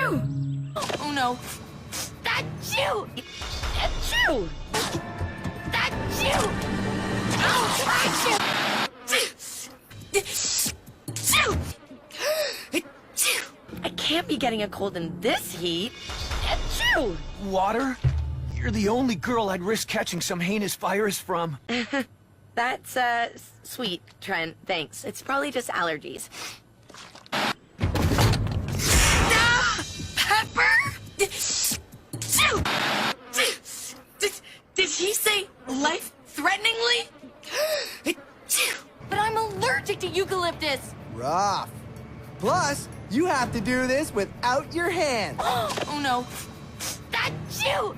Achoo! Oh no! Achoo! Achoo! Achoo! Oh, achoo! I can't be getting a cold in this heat. Achoo! Water? You're the only girl I'd risk catching some heinous virus from. That's, sweet, Trent. Thanks. It's probably just allergies. Pepper? Did he say life-threateningly? But I'm allergic to eucalyptus. Rough. Plus, you have to do this without your hands. Oh no. Achoo!